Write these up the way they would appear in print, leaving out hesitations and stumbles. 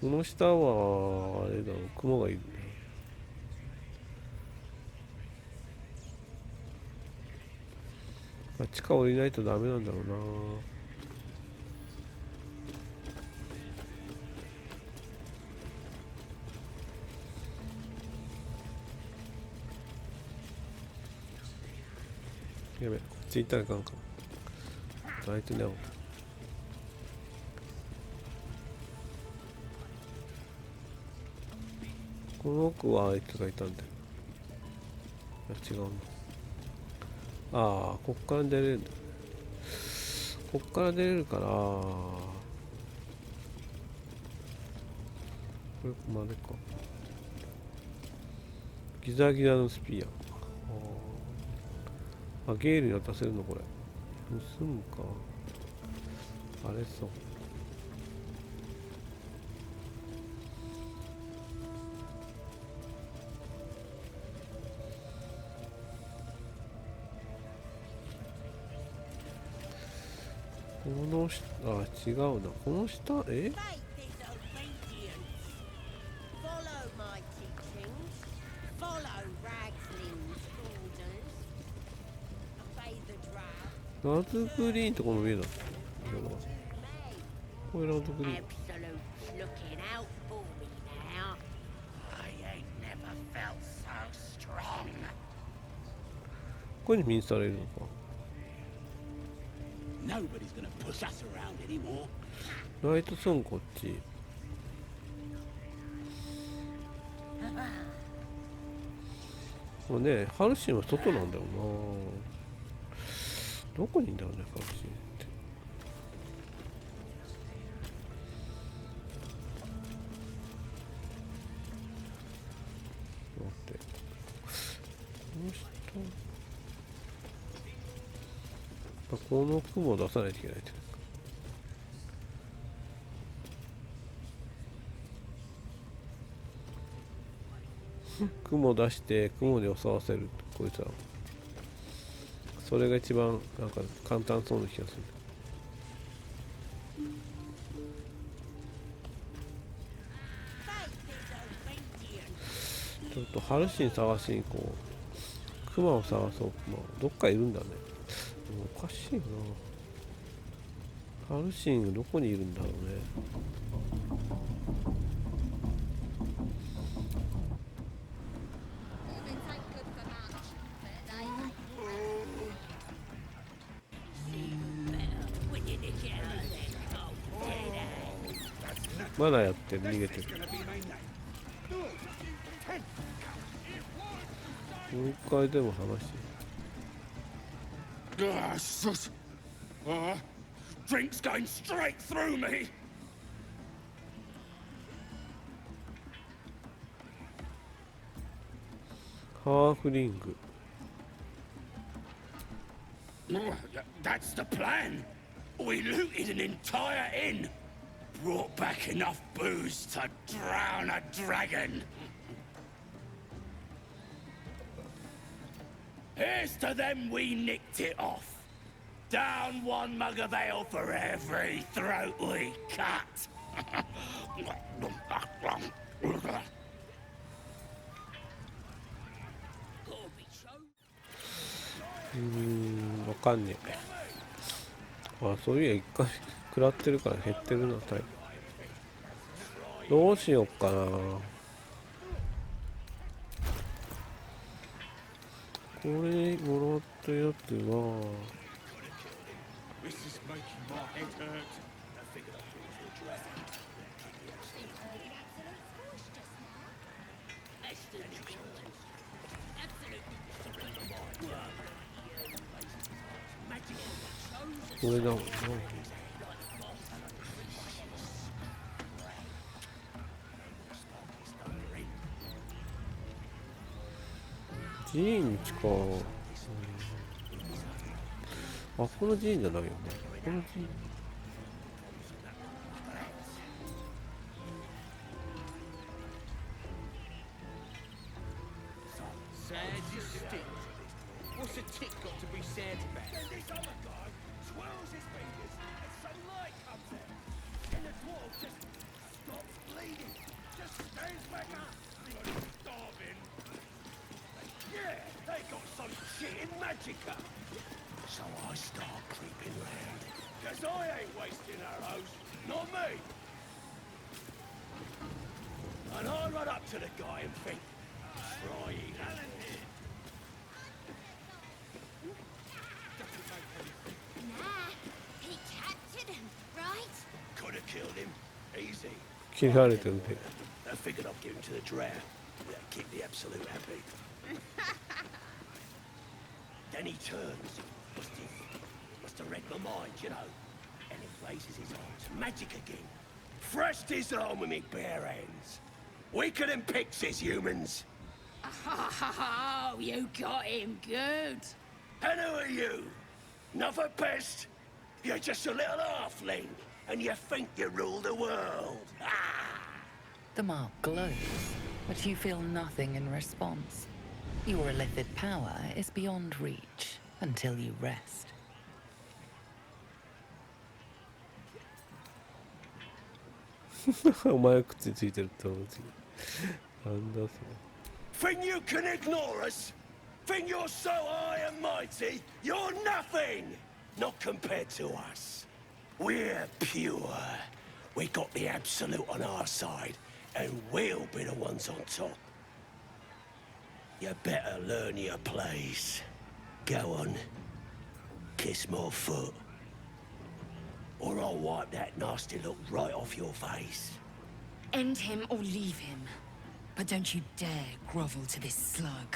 この下はあれだろ、雲がいるね。地下降りないとダメなんだろうな。やべ、こっち行ったらいかんか。ライトね。この奥はあいつがいたんだよ。違うの。ああ、こっから出れるんだ。こっから出れるから、これまでか。ギザギザのスピア。あ、ゲールに渡せるのこれ。盗むか。あれそう。この下、あ、違うな。この下、ラズグリーンとこの上だ。これラズグリーン。これにミンされるのか。ライトソンこっち。これね、ハルシンは外なんだよな。どこにいんだろうね、ハルシンって。待って。この雲を出さないといけないって。雲出して雲で襲わせる。こいつはそれが一番なんか簡単そうな気がする。ちょっとハルシン探しに行こう。クマを探そう。どっかいるんだね。おかしいな。ハルシンどこにいるんだろうね。まだやってる、逃げてる。もう一回でも話して。Drink's going straight through me. ハーフリング。That's the plan. We looted an entire inn. Brought back enough booze to drown a dragon. Here's to them we nicked it off. Down one mug of ale for every throat we cut. わかんねえ。あ、そういや一回食らってるから減ってるな、タイプ。どうしよっかな。これもらったやつはこれだもんな。寺院地か。あ、この寺院じゃないよね。この寺院。I ain't wasting arrows, not me. And I run up to the guy and think, try it. Nah, he captured him, right? Could have killed him, easy. 切られてるね。 I figured I'd give him to the drow. That'd keep the absolute happy. Then he turns. Must have read my mind, you know. And he raises his arms. Magic again. Thrust his arm with me bare hands. Weaker than pixies, humans. Oh, you got him good. And who are you? Another pest? You're just a little halfling. And you think you rule the world. The mark glows, but you feel nothing in response. Your illithid power is beyond reach until you rest. お前口ついてるって思うし。なんだそれ。 Think you can ignore us? Think you're so high and mighty? You're nothing! Not compared to us. We're pure. We got the absolute on our side, and we'll be the ones on top. You better learn your place. Go on. Kiss my foot. Or I'll wipe that nasty look right off your face. End him or leave him. But don't you dare grovel to this slug.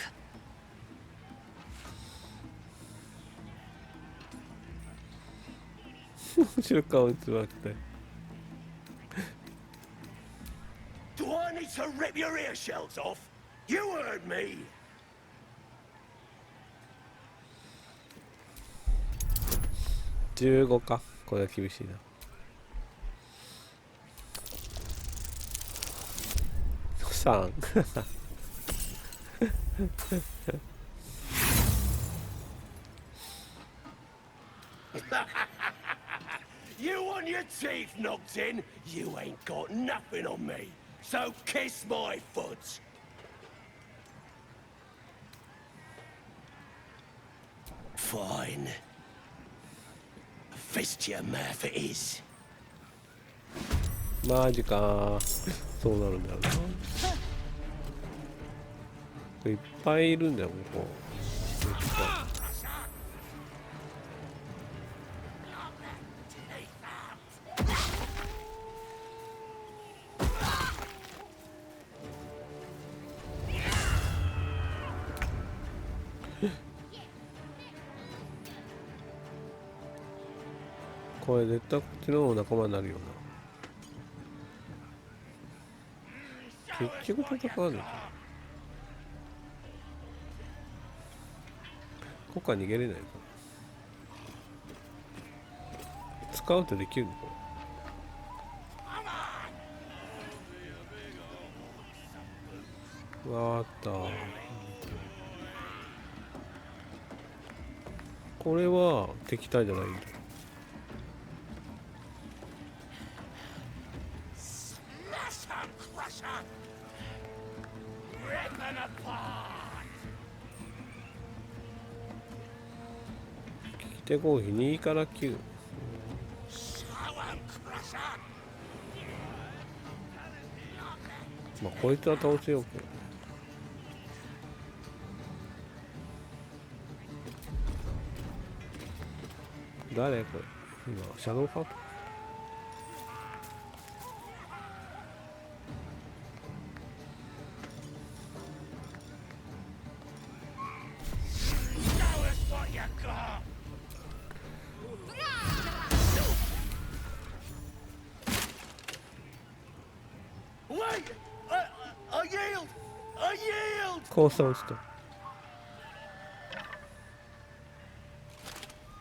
後ろ顔につまって。 Do I need to rip your ear shells off? You heard me! 15か。これは厳しいな。3。You want your teeth knocked in? You ain't got nothing on me. So kiss my foot. Fine. Fist your mouth it is. マジか。そうなるんだよな。いっぱいいるんだよ、ここ。これ絶対こっちの方仲間になるよな。結局戦わねえか。ここは逃げれないか。使うとできるのこれ。わかった。これは敵対じゃないんだ。手合費2から9。まあこいつは倒せようけど。誰これ今シャドウハート。コース落ちた。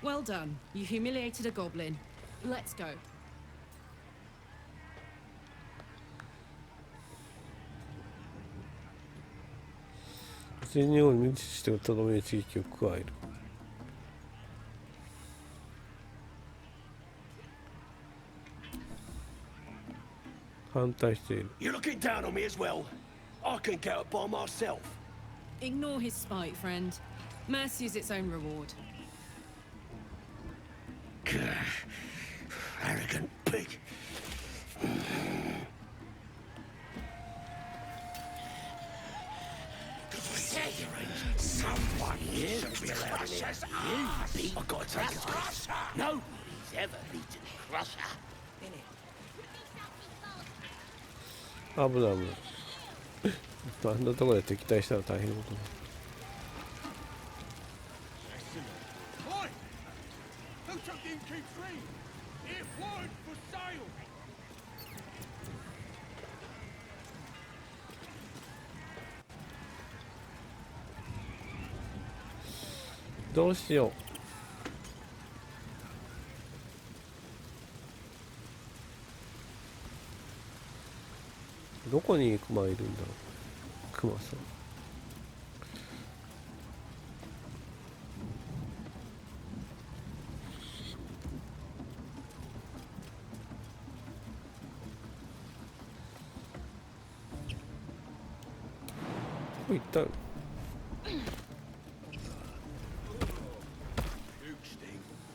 Well done. You humiliated a goblin. Let's go. 12を無視してとどめに刺激を加える。反対している。 You're looking down on me as well. I can get up by myself. Ignore his spite, friend. Mercy is its own reward. 危ない危ないあんなところで敵対したら大変なことだ。Oi! Who took in Q3? It word for sale! どうしよう。どこにクマいるんだろう。クマさん。どこ行ったの。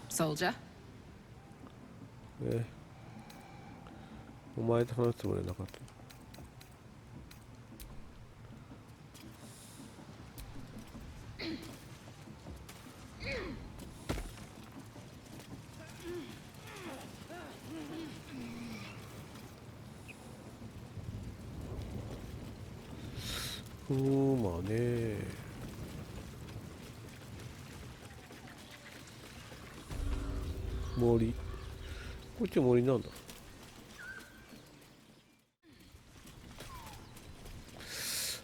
Soldier? お前と話すつもりはなかった。まあね。森。こっち森なんだ。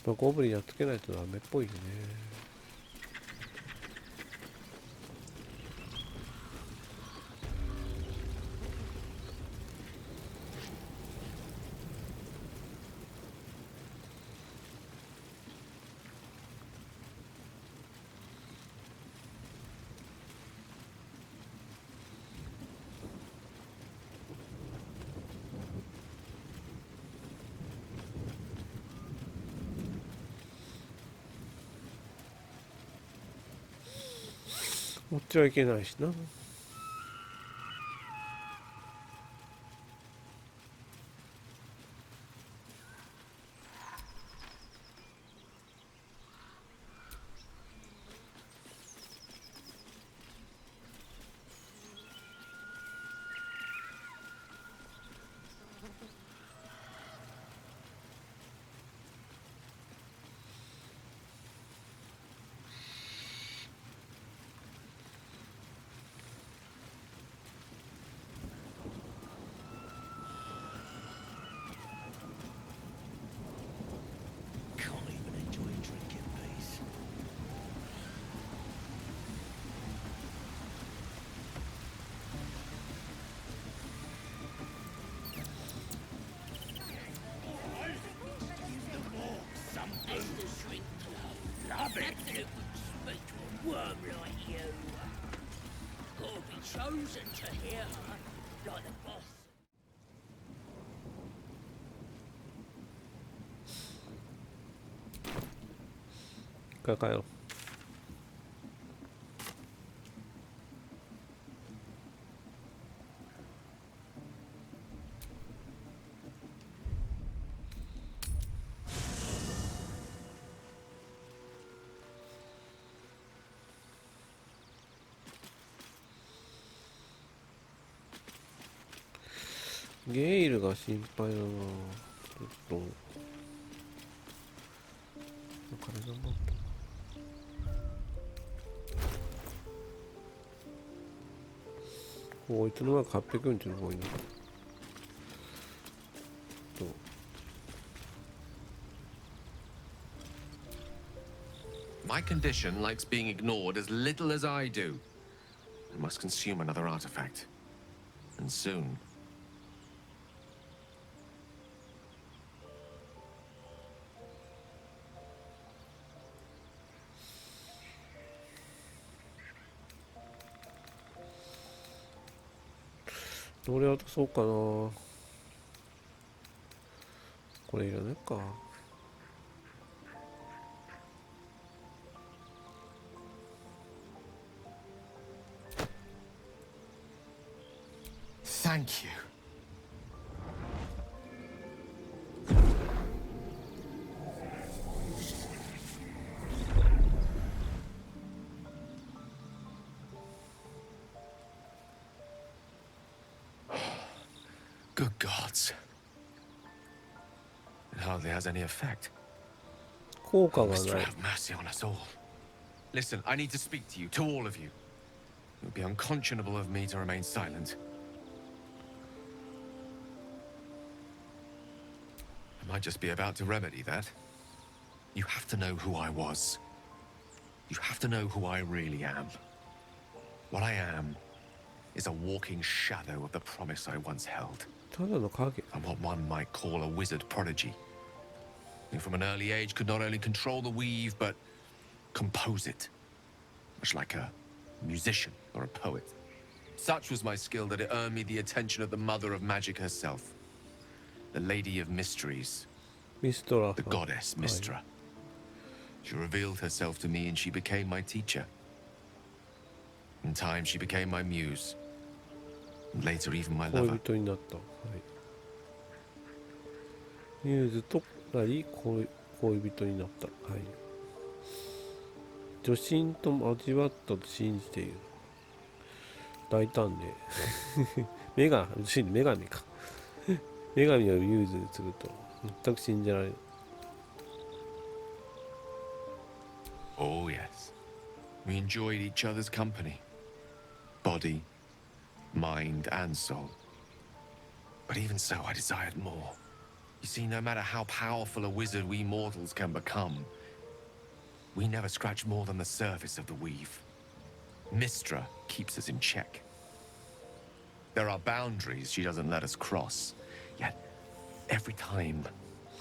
まあ、ゴブリンやっつけないとダメっぽいよね。持っちゃいけないしな。一回帰ろう。ゲイルが心配だな。ちょっと。金が持った。おいつの間にか840の方がいいな。My condition likes being ignored as little as I do. I must consume another artifact. And soon.どれ渡そうかな。これいらないか。Thank you. Good gods. It hardly has any effect. 効果が Must ない。 have mercy on us all. Listen, I need to speak to you, to all of you. It would be unconscionable of me to remain silent. I might just be about to remedy that. You have to know who I was. You have to know who I really am. What I am is a walking shadow of the promise I once held. ただの影。 I'm what one might call a wizard prodigy, who from an early age could not only control the weave, but compose it, much like a musician or a poet. Such was my skill that it earned me the attention of the mother of magic herself, the Lady of Mysteries, ミストラ the goddess Mystra. She revealed herself to me and she became my teacher. In time, she became my muse, and later even my 恋 lover. 人になった。はい。ミューズとなり恋人になった。はい。女神と交わったと信じている。大胆ね。女神女神か。女神をミューズにすると全く信じられない。Oh, yes. We enjoyed each other's company. Body, mind, and soul. But even so, I desired more. You see, no matter how powerful a wizard we mortals can become, we never scratch more than the surface of the weave. Mystra keeps us in check. There are boundaries she doesn't let us cross. Yet, every time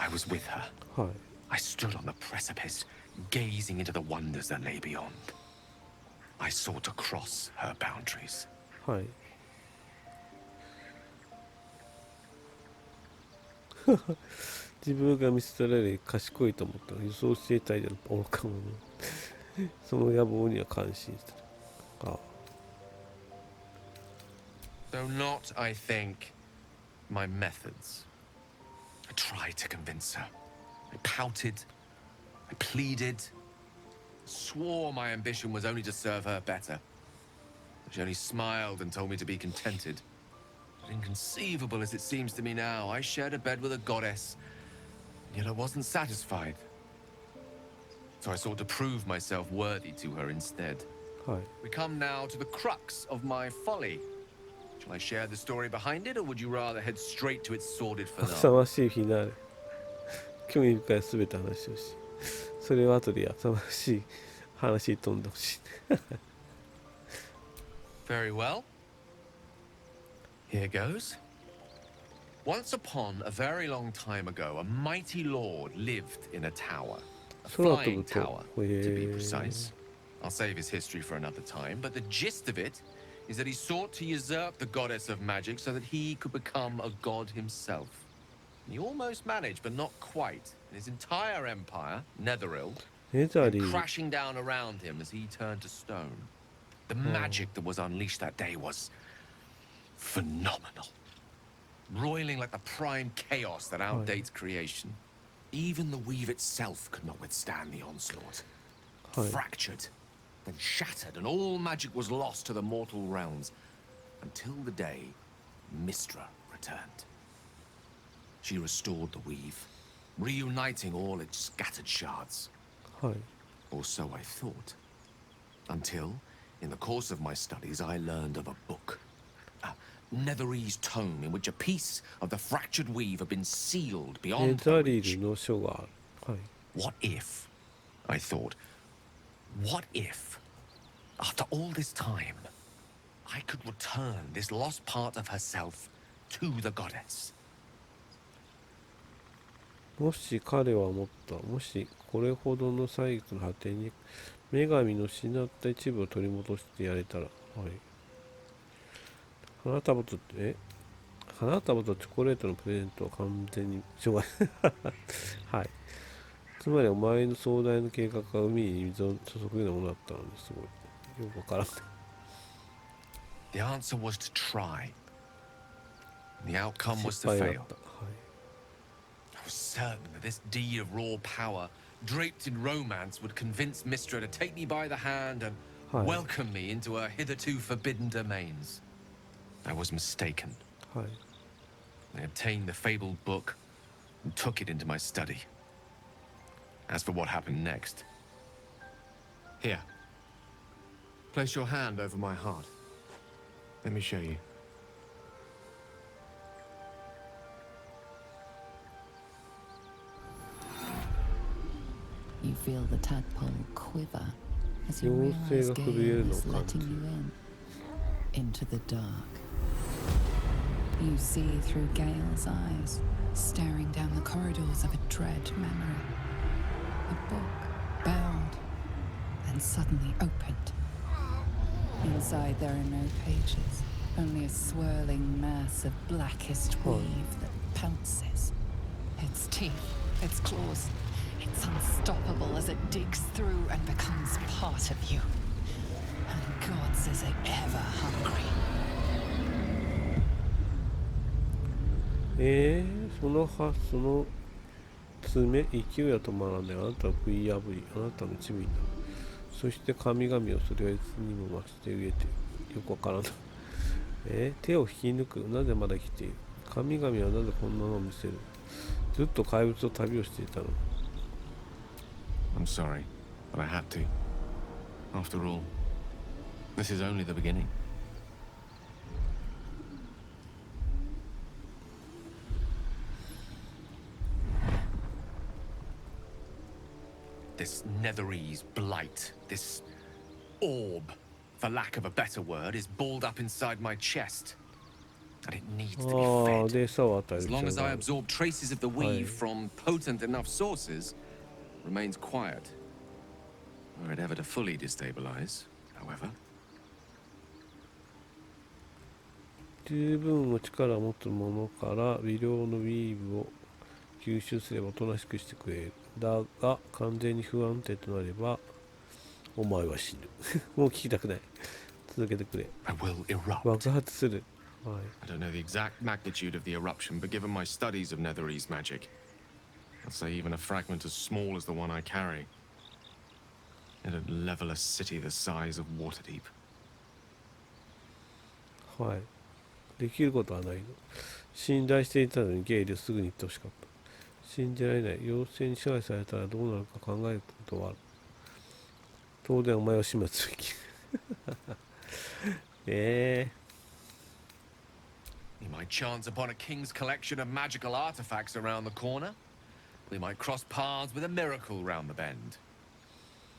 I was with her, はい。 I stood on the precipice, gazing into the wonders that lay beyond. I sought to cross her boundaries. はい。自分が見捨てられ賢いと思ったら予想していたいじゃん愚か者。その野望には感心した。ああ。 Though not, I think, my methods. I tried to convince her. I pouted. I pleaded. Swore my ambition was only to serve her better. She only smiled and told me to be contented. But inconceivable as it seems to me now, I shared a bed with a goddess, yet I wasn't satisfied. So I sought to prove myself worthy to her instead. はい。 We come now to the crux of my folly. Shall I share the story behind it, or would you rather head straight to its sordid ふさ finale? わしいフィナーレ。興味深いすべて話をし、それを後でやさましい話に飛んでほしい。 Very well. Here goes. Once upon a very long time ago, a mighty lord lived in a tower. A 空飛 flying ぶと、 tower, to be precise. I'll save his history for another time, but the gist of it is that he sought to usurp the goddess of magic so that he could become a god himself. He almost managed, but not quite. And his entire empire, Netheril, ネザ came リー、 crashing down around him as he turned to stone. The magic that was unleashed that day was phenomenal. Roiling like the prime chaos that outdates creation. Even the weave itself could not withstand the onslaught. はい。 Fractured, then shattered, and all magic was lost to the mortal realms until the day Mystra returned. She restored the weave, reuniting all its scattered shards. はい。 Or so I thought. Until, in the course of my studies, I learned of a book. A Netherese tome in which a piece of the fractured weave had been sealed ネ beyond ザ the リ reach. ーの書がある。はい。 What if, I thought, what if, after all this time, I could return this lost part of herself to the goddess? もし彼は思った。もしこれほどの歳月の果てに女神の失った一部を取り戻してやれたら。はい。花束と花束とチョコレートのプレゼントは完全に除外。はい。つまりお前の壮大な計画が海に水を注ぐようなものだったのですごい。よくわからん。The answer was to try. The outcome was 失 to 敗だっ fail. た。はい。 I was certain that this deed of raw power, draped in romance, would convince Mystra to take me by the hand and Hi. welcome me into her hitherto forbidden domains. I was mistaken. はい。I obtained the fabled book and took it into my study. As for what happened next, here, place your hand over my heart. Let me show you. You feel the tadpole quiver as you 妖精 realize が震える Gale の is か letting you in into the dark. You see through Gale's eyes, Staring down the corridors of a dread memory. A book bound and suddenly opened. Inside there are no pages, only a swirling mass of blackest weave that pounces. Its teeth, its claws, it's unstoppable as it digs through and becomes part of you. And gods, is it ever hungry. その爪、勢いは止まらない。あなたは食い破り、あなたの一部になる。そして神々をそれはいつにも増して飢えている。よくわからない。手を引き抜く。なぜまだ生きている。神々はなぜこんなのを見せる。ずっと怪物と旅をしていたの。I'm sorry, but I had to. After all, this is only the beginning. This Netherese blight, this orb, for lack of a better word, is balled up inside my chest. And it needs to be ああ、 fed. で餌を与える As 必要 long as が I ある。 absorb traces of the weave from potent enough sources, remains quiet. Were it ever to fully destabilize, however. 十分の力を持つ者から微量のウィーブを吸収すればおとなしくしてくれる。だが完全に不安定となればお前は死ぬ。もう聞きたくない。続けてくれ。 I will erupt. 爆発する。はい。 I don't know the exact magnitude of the eruption, but given my studies of Netherese magic, I'd say even a fragment as small as the one I carry, it'd level a city the size of Waterdeep. はい。できることはないの。信頼していたのにゲイルすぐに言ってほしかった。信じられない。妖精に支配されたらどうなるか考えることはある。当然お前を始末すべき。We might chance upon a king's collection of magical artifacts around the corner. We might cross paths with a miracle round the bend.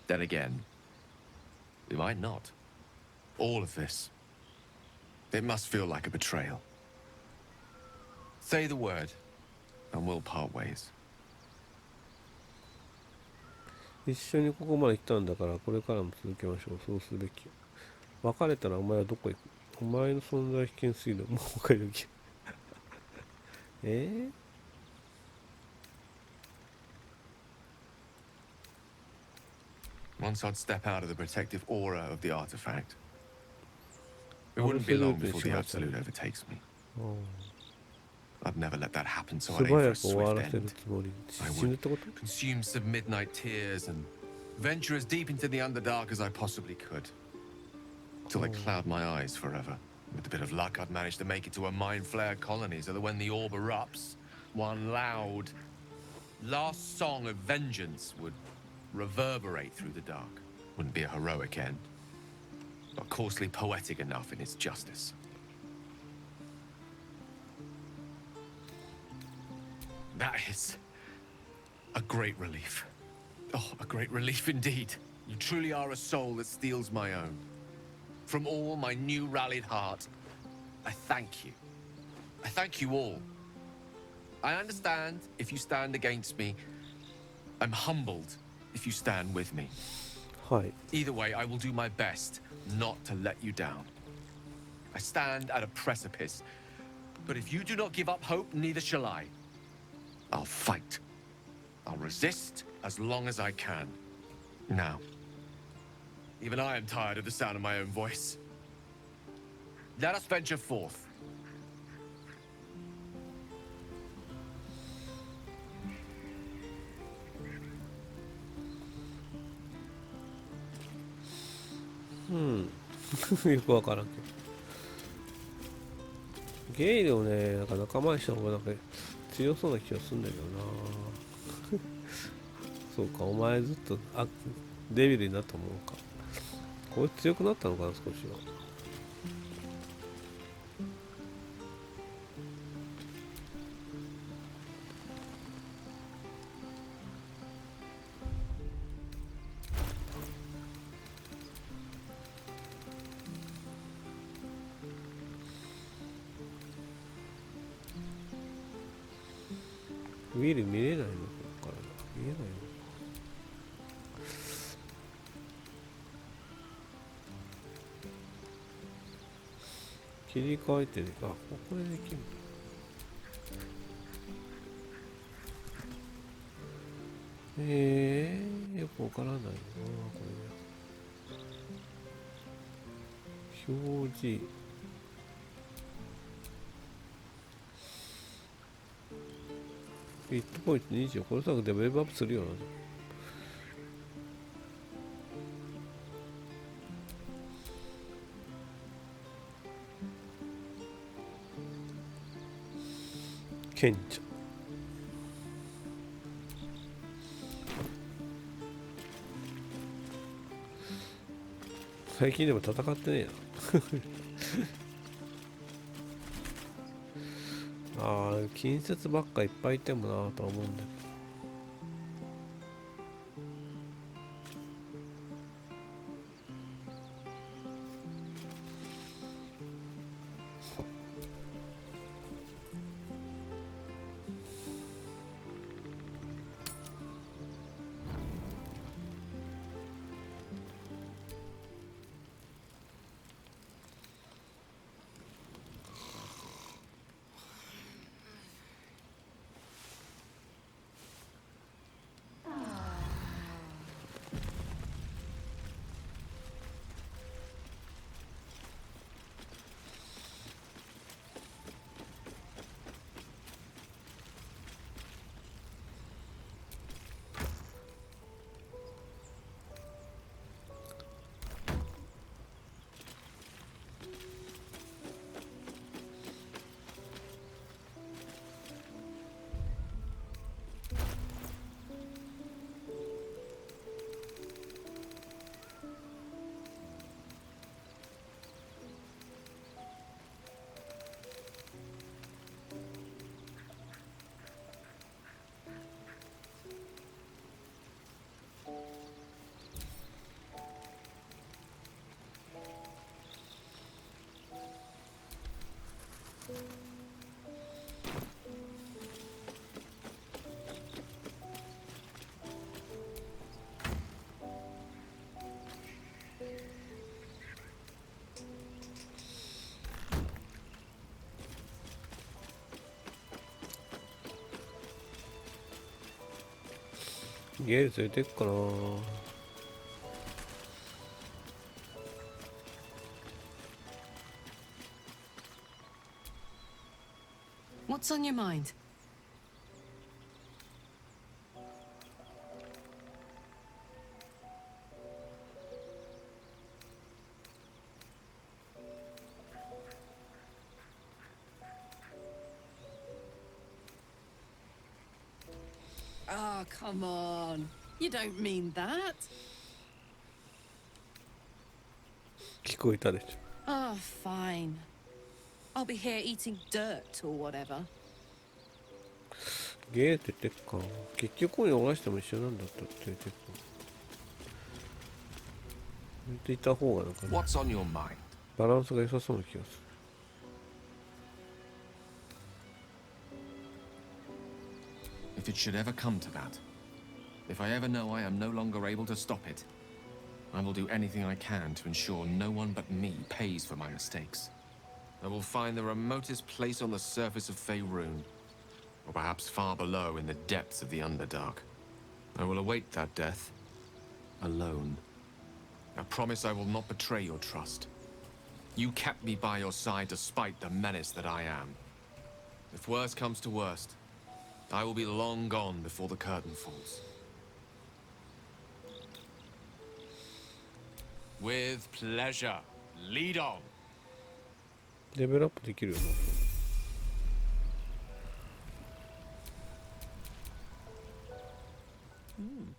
Then again, we might not. All of this. It must feel like a betrayal. Say the word, and we'll part ways. 一緒にここまで来たんだからこれからも続けましょう。そうすべき。別れたらお前はどこへ行く。お前の存在危険すぎる。もう別れる気。Once I'd step out of the protective aura of the artifact, it wouldn't be long before the absolute overtakes me. I'd never let that happen, so 素 I'd aim for 早 a く終わ swift らせる end. つもり。 I 死ぬ would ってこと consume some midnight tears and venture as deep into the Underdark as I possibly could. Till they cloud my eyes forever. With a bit of luck, I'd manage to make it to a mind flare colony so that when the orb erupts, one loud, last song of vengeance would reverberate through the dark. Wouldn't be a heroic end, but coarsely poetic enough in its justice. That is a great relief. Oh, a great relief indeed. You truly are a soul that steals my own. From all my new rallied heart, I thank you. I thank you all. I understand if you stand against me. I'm humbled if you stand with me. はい。 Either way, I will do my best not to let you down. I stand at a precipice, but if you do not give up hope, neither shall I. I'll fight. I'll resist as long as I can. Now, even I am tired of the sound of my own voice. Let us venture forth. よくわからんけど。ゲイルをね、なんか仲間にした方がなんか強そうな気がするんだけどな。そうか、お前ずっとデビルになったもんか。こいつ強くなったのかな、少しは。ウィル見れないのかな、見えないの。切り替えてね、あ、ここでできるんだ。よくわからないな、これ。表示。ヒットポイント20、この作でウェブアップするよな。賢者。最近でも戦ってねえな。ああ、近接ばっかいっぱいいてもなとは思うんだけど。ゲール連れてくかな。What's on your mind? Oh, come on. You don't mean that. 聞こえたでしょ。Oh, fine. I'll be here eating dirt or whatever. ゲーって言ってっか。結局に逃しても一緒なんだったって言ってっか。言っていた方がなんかね、 What's on your mind? バランスが良さそうな気がする。If it should ever come to that, if I ever know I am no longer able to stop it, I will do anything I can to ensure no one but me pays for my mistakes. I will find the remotest place on the surface of Faerun, or perhaps far below in the depths of the Underdark. I will await that death, alone. I promise I will not betray your trust. You kept me by your side despite the menace that I am. If worst comes to worst, I will be long gone before the curtain falls. With pleasure. Lead on. レベルアップできるよな。うん